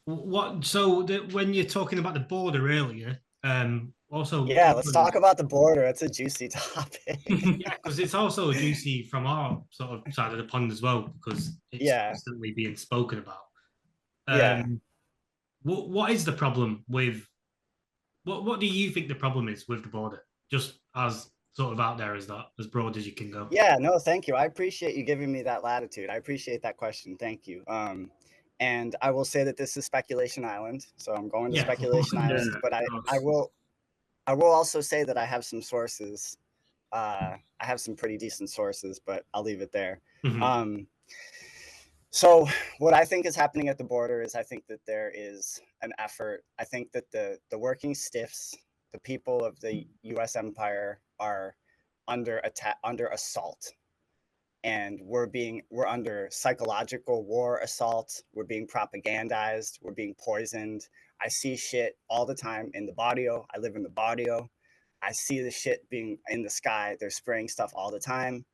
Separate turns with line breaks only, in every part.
What? So when you're talking about the border earlier, also
Yeah, let's talk about the border. It's a juicy topic.
yeah, because it's also juicy from our sort of side of the pond as well because it's
Yeah,
constantly being spoken about.
yeah.
Um, what is the problem with what do you think the problem is with the border? Just as sort of out there as that, as broad as you can go.
Yeah, no, thank you. I appreciate you giving me that latitude. I appreciate that question. Thank you. And I will say that this is Speculation Island, so I'm going to
Yeah, of course.
Speculation
Yeah,
Island. But
of
I
course.
will, I will also say that I have some sources. I have some pretty decent sources, but I'll leave it there.
Mhm.
Um, so what I think is happening at the border is I think that there is an effort. I think that the working stiffs, the people of the U.S. empire, are under attack, under assault, and we're under psychological war assault. We're being propagandized. We're being poisoned. I see shit all the time in the barrio. I live in the barrio. I see the shit being in the sky. They're spraying stuff all the time.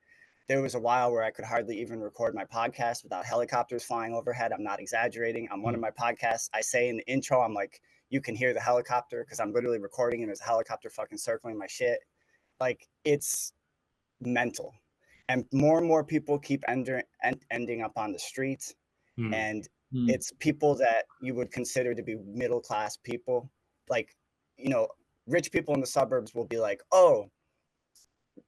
There was a while where I could hardly even record my podcast without helicopters flying overhead. I'm not exaggerating. On one of my podcasts, I say in the intro, I'm like, you can hear the helicopter because I'm literally recording and there's a helicopter fucking circling my shit. Like, it's mental. And more people keep ending up on the streets.
Mm.
And
Mm.
it's people that you would consider to be middle class people. Like, you know, rich people in the suburbs will be like, oh,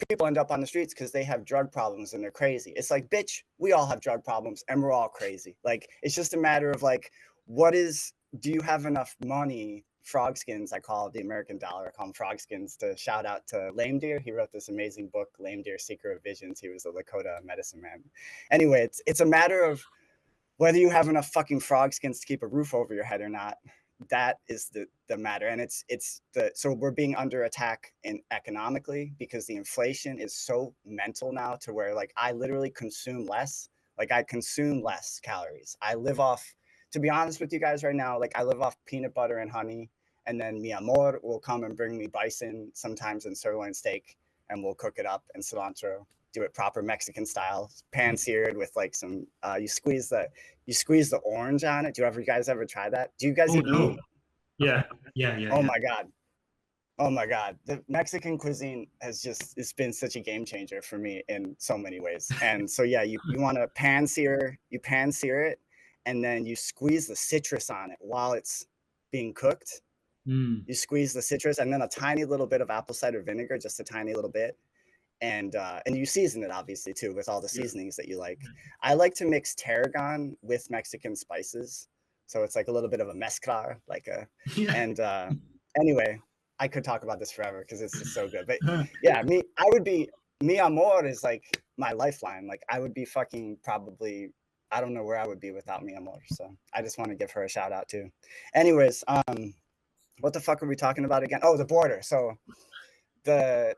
people end up on the streets because they have drug problems and they're crazy. It's like, bitch, we all have drug problems and we're all crazy. Like, it's just a matter of like, do you have enough money? Frog skins, I call it the American dollar. I call them frog skins to shout out to Lame Deer. He wrote this amazing book, Lame Deer, Seeker of Visions. He was a Lakota medicine man. Anyway, it's a matter of whether you have enough fucking frog skins to keep a roof over your head or not. That is the matter. And so we're being under attack in economically because the inflation is so mental now to where like I literally consume less. Like I consume less calories. I live off, to be honest with you guys right now, like I live off peanut butter and honey, and then mi amor will come and bring me bison, sometimes in sirloin steak, and we'll cook it up in cilantro, do it proper Mexican style, pan seared with like some you squeeze the orange on it. You guys ever try that? Do you guys
Oh
eat
no.
meat?
Yeah, yeah, yeah,
Oh
yeah.
my god. Oh my god. The Mexican cuisine it's been such a game changer for me in so many ways. And so yeah, you want to pan sear it, and then you squeeze the citrus on it while it's being cooked.
Mm.
You squeeze the citrus and then a tiny little bit of apple cider vinegar, just a tiny little bit, and you season it obviously too with all the
Yeah.
seasonings that you like. I like to mix tarragon with Mexican spices, so it's like a little bit of a mezcla, like a
Yeah.
and anyway, I could talk about this forever because it's just so good. But yeah, I would be mi amor is like my lifeline. Like I would be fucking probably. I don't know where I would be without mi amor. So I just want to give her a shout out too. Anyways, what the fuck are we talking about again? Oh, the border. So the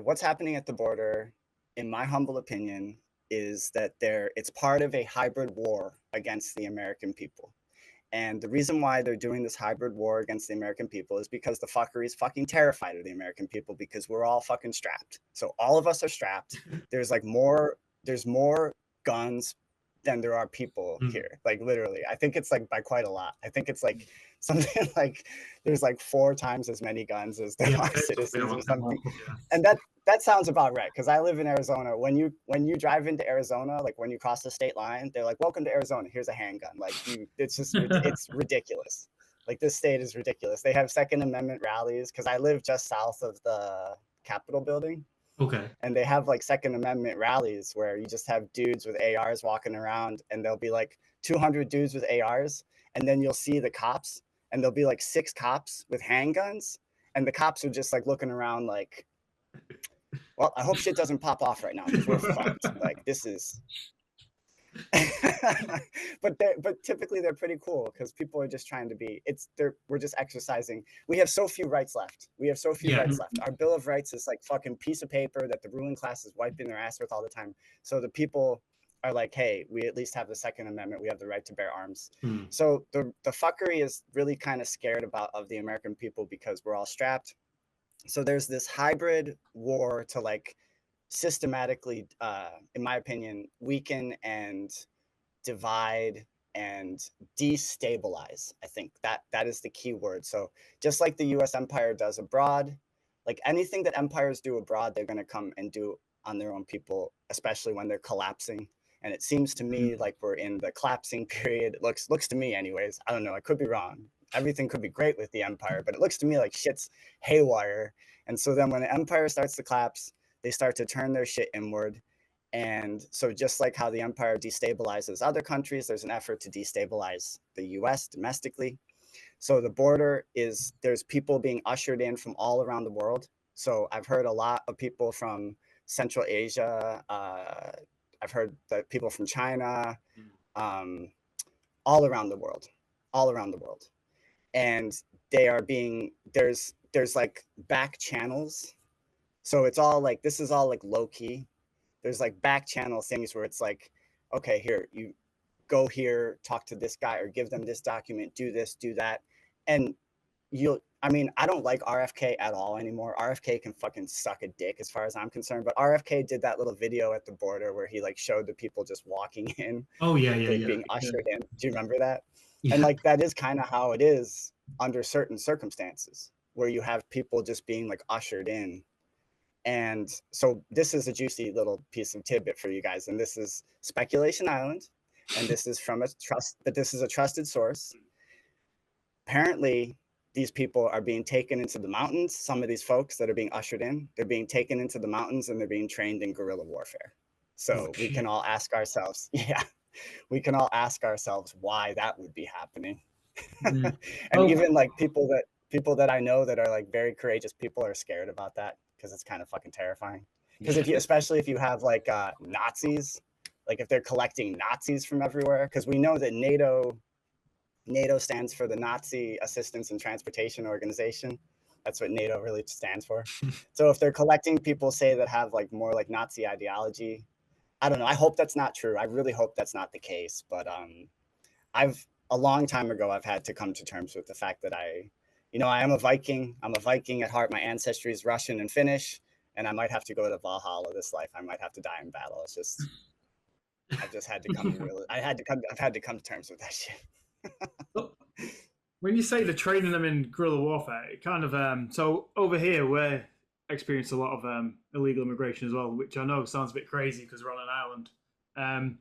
what's happening at the border, in my humble opinion, is that it's part of a hybrid war against the American people. And the reason why they're doing this hybrid war against the American people is because the fuckery is fucking terrified of the American people because we're all fucking strapped. So all of us are strapped. There's like there's more guns than there are people
Mm.
here. Like literally, I think it's like by quite a lot. I think it's like something like there's like 4 times as many guns as there
Yeah,
are
I've heard something
citizens or
along that
something.
line. Yeah.
And that sounds about right because I live in Arizona. When you drive into Arizona, like when you cross the state line, they're like, "Welcome to Arizona. Here's a handgun." Like it's ridiculous. Like this state is ridiculous. They have Second Amendment rallies because I live just south of the Capitol building,
Okay.
and they have like Second Amendment rallies where you just have dudes with ARs walking around, and there'll be like 200 dudes with ARs, and then you'll see the cops, and there'll be like 6 cops with handguns, and the cops are just like looking around like, well, I hope shit doesn't pop off right now because we're fucked. Like this is, but typically they're pretty cool because people are just trying to be. We're just exercising. We have so few rights left. We have so few
Yeah.
rights left. Our Bill of Rights is like fucking piece of paper that the ruling class is wiping their ass with all the time. So the people are like, hey, we at least have the Second Amendment. We have the right to bear arms.
Mm.
So the fuckery is really kind of scared of the American people because we're all strapped. So there's this hybrid war to like systematically, in my opinion, weaken and divide and destabilize. I think that is the key word. So just like the US empire does abroad, like anything that empires do abroad, they're going to come and do on their own people, especially when they're collapsing. And it seems to me like we're in the collapsing period. It looks to me anyways. I don't know, I could be wrong. Everything could be great with the empire, but it looks to me like shit's haywire. And so then when the empire starts to collapse, they start to turn their shit inward. And so just like how the empire destabilizes other countries, there's an effort to destabilize the US domestically. So the border is, there's people being ushered in from all around the world. So I've heard a lot of people from Central Asia. I've heard that people from China, um, all around the world, all around the world. And they are being, there's like back channels. So it's all like, this is all like low key. There's like back channel things where it's like, okay, here, you go here, talk to this guy, or give them this document, do this, do that. And I mean, I don't like RFK at all anymore. RFK can fucking suck a dick as far as I'm concerned. But RFK did that little video at the border where he like showed the people just walking in,
Oh yeah,
like being ushered in. Do you remember that?
yeah.
And like that is kind of how it is under certain circumstances where you have people just being like ushered in. And so this is a juicy little piece of tidbit for you guys. And this is Speculation Island. And this is from but this is a trusted source. Apparently, these people are being taken into the mountains. Some of these folks that are being ushered in, they're being taken into the mountains and they're being trained in guerrilla warfare. So we can all ask ourselves, yeah, we can all ask ourselves why that would be happening. And even like people that I know that are like very courageous people are scared about that because it's kind of fucking terrifying. Because if you, especially if you have like Nazis, like if they're collecting Nazis from everywhere, because we know that NATO stands for the Nazi Assistance and Transportation Organization. That's what NATO really stands for. So if they're collecting people, say, that have like more like Nazi ideology, I don't know. I hope that's not true. I really hope that's not the case. But a long time ago, I've had to come to terms with the fact that I am a Viking. I'm a Viking at heart. My ancestry is Russian and Finnish, and I might have to go to Valhalla this life. I might have to die in battle. It's just, I've just had to come to real. I've had to come to terms with that shit.
When you say they're training them in guerrilla warfare, it kind of so over here we're experienced a lot of illegal immigration as well, which I know sounds a bit crazy because we're on an island.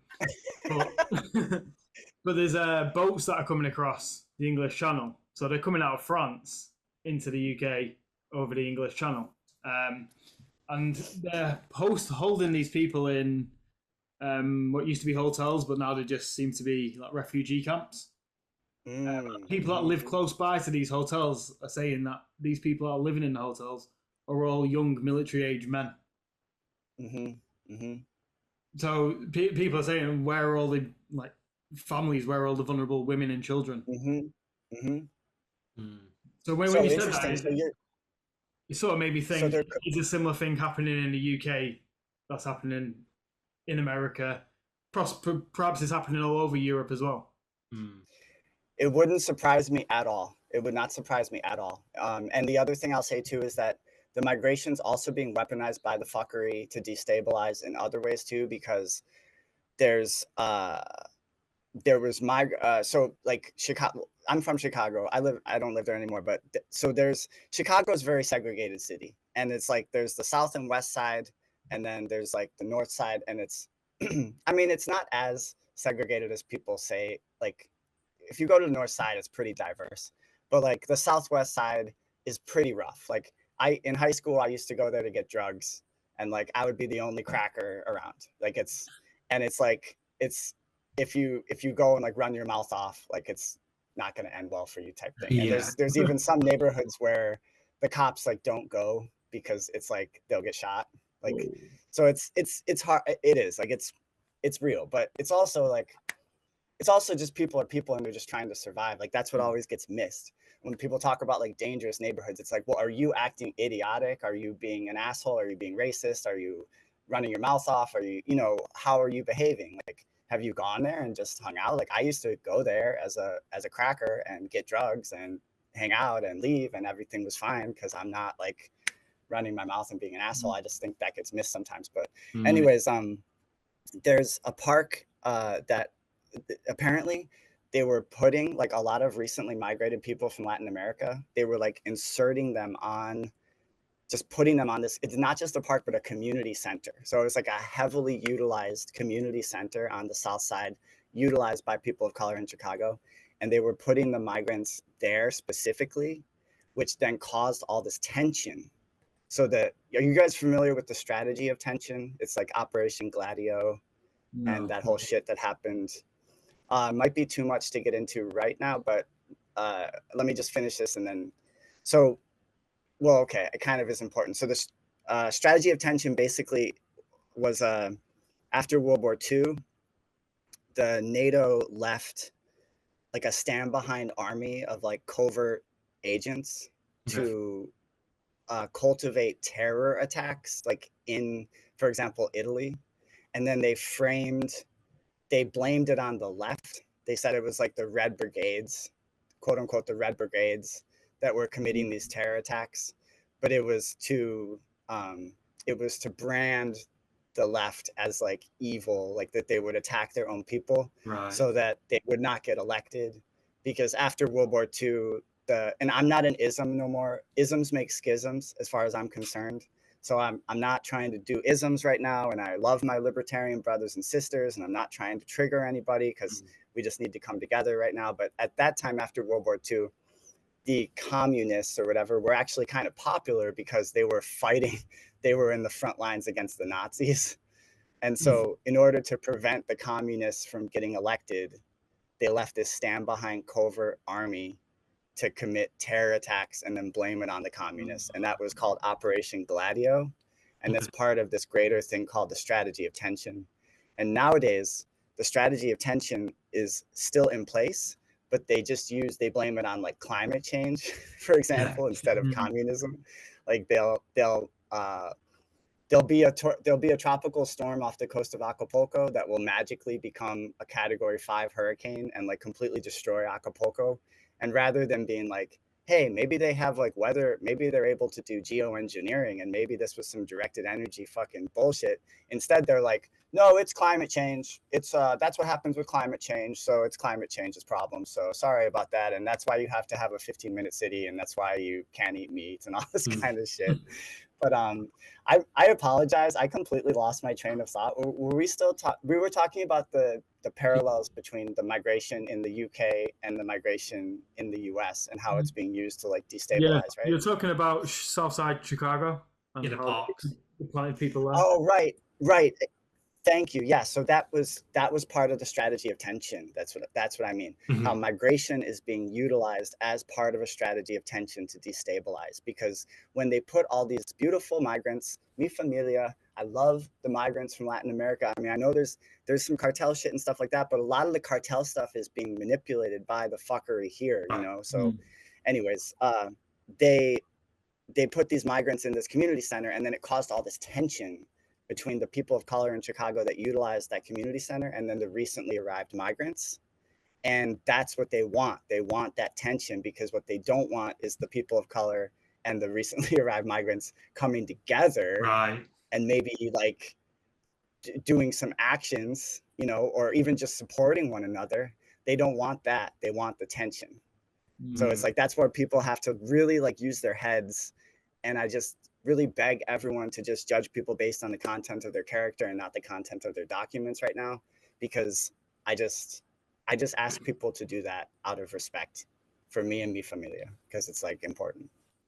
But there's boats that are coming across the English Channel, so they're coming out of France into the UK over the English Channel, and they're holding these people in what used to be hotels, but now they just seem to be like refugee camps. People that live close by to these hotels are saying that these people that are living in the hotels are all young military-age men. So people are saying, where are all the like families? Where are all the vulnerable women and children? So when you said that, it sort of made me think: is a similar thing happening in the UK that's happening in America? Perhaps it's happening all over Europe as well.
It wouldn't surprise me at all. It would not surprise me at all. And the other thing I'll say too is that the migration's also being weaponized by the fuckery to destabilize in other ways too, because there was so like Chicago. I'm from Chicago. I don't live there anymore, but so Chicago's a very segregated city, and it's like there's the south and west side, and then there's like the north side, and it's I mean, it's not as segregated as people say. Like if you go to the north side, it's pretty diverse, but like the southwest side is pretty rough. Like in high school, I used to go there to get drugs, and like I would be the only cracker around. Like it's like if you go and like run your mouth off, like it's not going to end well for you type thing. And there's even some neighborhoods where the cops like don't go because it's like they'll get shot. Like so it's hard. It is like it's real, but it's also just people are people and they're just trying to survive. Like that's what always gets missed when people talk about like dangerous neighborhoods. It's like, well, are you acting idiotic? Are you being an asshole? Are you being racist? Are you running your mouth off? Are you, how are you behaving? Like, have you gone there and just hung out? Like I used to go there as a cracker and get drugs and hang out and leave, and everything was fine because I'm not like running my mouth and being an asshole. I just think that gets missed sometimes. But anyways, there's a park that apparently they were putting like a lot of recently migrated people from Latin America, they were like inserting them on, just putting them on this, it's not just a park, but a community center. So it was like a heavily utilized community center on the south side, utilized by people of color in Chicago. And they were putting the migrants there specifically, which then caused all this tension. So that, are you guys familiar with the strategy of tension? It's like Operation Gladio and that whole shit that happened. Might be too much to get into right now, but let me just finish this and then, so, well, okay, it kind of is important. So this strategy of tension basically was after World War II, the NATO left like a stand behind army of like covert agents to cultivate terror attacks, like in, for example, Italy. And then they blamed it on the left. They said it was like the Red Brigades, quote unquote, the Red Brigades that were committing these terror attacks. But it was to brand the left as like evil, like that they would attack their own people, so that they would not get elected. Because after World War II, and I'm not an ism no more. Isms make schisms, as far as I'm concerned. So I'm not trying to do isms right now, and I love my libertarian brothers and sisters, and I'm not trying to trigger anybody because we just need to come together right now. But at that time, after World War II, the communists or whatever were actually kind of popular because they were fighting, they were in the front lines against the Nazis. And so in order to prevent the communists from getting elected, they left this stand behind covert army to commit terror attacks and then blame it on the communists. And that was called Operation Gladio. And that's part of this greater thing called the strategy of tension. And nowadays, the strategy of tension is still in place, but they blame it on like climate change, for example, instead of communism. Like there'll be a tropical storm off the coast of Acapulco that will magically become a Category 5 hurricane and like completely destroy Acapulco. And rather than being like, hey, maybe they have like weather, maybe they're able to do geoengineering and maybe this was some directed energy fucking bullshit. Instead, they're like, no, it's climate change. It's that's what happens with climate change. So it's climate change's problem. So sorry about that. And that's why you have to have a 15-minute city. And that's why you can't eat meat and all this kind of shit. But I apologize. I completely lost my train of thought. Were we still we were talking about the parallels between the migration in the UK and the migration in the US and how it's being used to like destabilize, right?
You're talking about Southside Chicago and
the
how
parks.
they planted people there.
Oh, right. Thank you. Yeah, so that was part of the strategy of tension. That's what I mean. How migration is being utilized as part of a strategy of tension to destabilize. Because when they put all these beautiful migrants, mi familia, I love the migrants from Latin America. I mean, I know there's some cartel shit and stuff like that, but a lot of the cartel stuff is being manipulated by the fuckery here, you know. So, anyways, they put these migrants in this community center, and then it caused all this tension between the people of color in Chicago that utilized that community center and then the recently arrived migrants. And that's what they want. They want that tension, because what they don't want is the people of color and the recently arrived migrants coming together and maybe like doing some actions, you know, or even just supporting one another. They don't want that. They want the tension. So it's like, that's where people have to really like use their heads. And I just really beg everyone to just judge people based on the content of their character and not the content of their documents right now, because I just ask people to do that out of respect for me and mi familia, because it's like important.